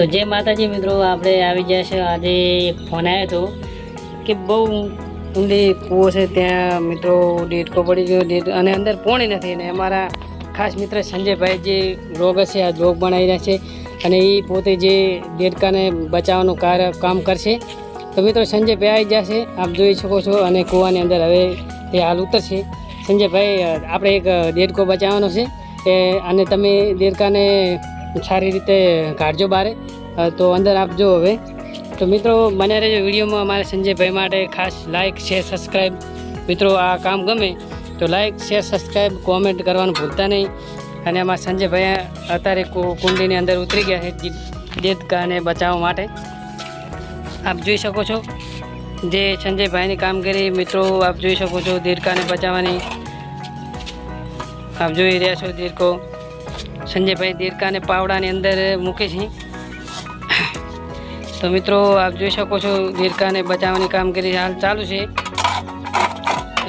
તો જય માતાજી મિત્રો, આપણે આવી ગયા છે। આજે એક ફોન આવ્યો હતો કે બહુ ઊંડી કૂવો છે, ત્યાં મિત્રો દેડકો પડી ગયો અને અંદર પોણી નથી। ને અમારા ખાસ મિત્ર સંજયભાઈ જે બ્લોગ છે, આ બ્લોગ બનાવી રહ્યા છે અને એ પોતે જે દેડકાને બચાવવાનું કામ કરશે। તો મિત્રો સંજયભાઈ આવી જશે, આપ જોઈ શકો છો। અને કૂવાની અંદર હવે તે હાલ ઉતરશે। સંજયભાઈ, આપણે એક દેડકો બચાવવાનો છે અને તમે દેડકાને સારી રીતે કાઢજો બારે, તો અંદર આપજો હવે। તો મિત્રો બને રહેજો વિડીયોમાં। અમારે સંજયભાઈ માટે ખાસ લાઇક શેર સબસ્ક્રાઈબ, મિત્રો આ કામ ગમે તો લાઇક શેર સબસ્ક્રાઈબ કોમેન્ટ કરવાનું ભૂલતા નહીં। અને અમારા સંજયભાઈ અત્યારે કુંડીની અંદર ઉતરી ગયા છે દેડકાને બચાવવા માટે। આપ જોઈ શકો છો જે સંજયભાઈની કામગીરી મિત્રો આપ જોઈ શકો છો દેડકાને બચાવવાની। આપ જોઈ રહ્યા છો દેડકો સંજયભાઈ દેડકાને પાવડાની અંદર મૂકે છે। તો મિત્રો આપ જોઈ શકો છો દેડકાને બચાવવાની કામગીરી હાલ ચાલુ છે।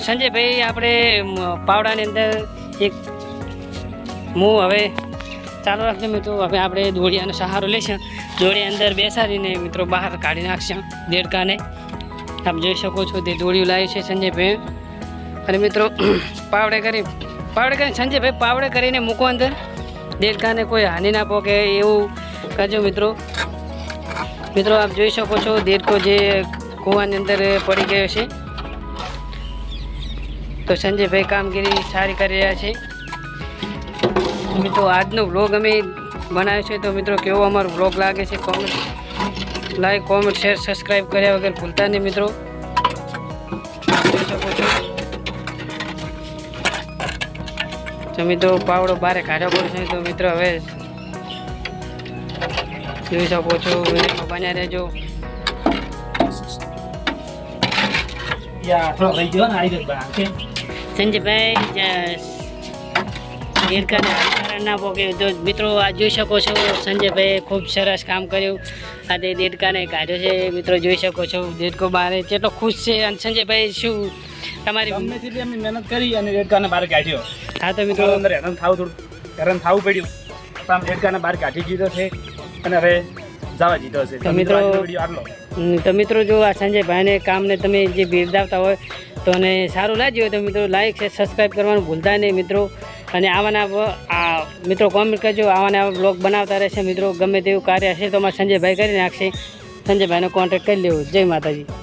સંજયભાઈ આપણે પાવડાની અંદર એક હવે ચાલુ રાખજો મિત્રો। હવે આપણે દોડિયાનો સહારો લઈશું, દોડી અંદર બેસાડીને મિત્રો બહાર કાઢી નાખશે દેડકાને। આપ જોઈ શકો છો તે દોડિયું લાવ્યું છે સંજયભાઈ। અને મિત્રો પાવડે કરીને સંજયભાઈ પાવડે કરીને મૂકો અંદર, દેડકાને કોઈ હાનિ ના પહોંચે એવું કરજો મિત્રો। મિત્રો આપ જોઈ શકો છો દેડકો જે કૂવાની અંદર પડી ગયો છે। તો સંજયભાઈ કામગીરી સારી કરી રહ્યા છે। મિત્રો આજનો વ્લોગ અમે બનાવ્યો છે, તો મિત્રો કેવો અમારો વ્લોગ લાગે છે લાઈક કોમેન્ટ શેર સબસ્ક્રાઈબ કર્યા વગર ભૂલતા નહીં મિત્રો। જોઈ શકો છો તો મિત્રો પાવડો બારે કાઢવો પડશે। તો મિત્રો હવે જોઈ શકો છો, વિડીયોમાં બન્યા રહેજો। સંજયભાઈ દેડકાને ના પોકે તો મિત્રો આ જોઈ શકો છો સંજયભાઈ ખૂબ સરસ કામ કર્યું। આ દેડકાને કાઢ્યો છે મિત્રો, જોઈ શકો છો દેડકો બારે કેટલો ખુશ છે। અને સંજયભાઈ શું તમારી મહેનત કરી અને દેડકાને બહાર કાઢ્યો? હા તો મિત્રો અંદર હેરાન થવું પડ્યું, આમ દેડકાને બહાર કાઢી દીધો છે અને હવે જવા દીધો છે। તો મિત્રો જો આ સંજયભાઈને કામને તમે જે બિરદાવતા હોય તો અને સારું લાગ્યું હોય તો મિત્રો લાઈક છે સબસ્ક્રાઈબ કરવાનું ભૂલતા નહીં મિત્રો। અને આવાના મિત્રો કોમેન્ટ કરજો, આવા બ્લોગ બનાવતા રહેશે મિત્રો। ગમે તેવું કાર્ય હશે તો અમારા સંજયભાઈ કરી નાખશે, સંજયભાઈનો કોન્ટેક્ટ કરી લેવો। જય માતાજી।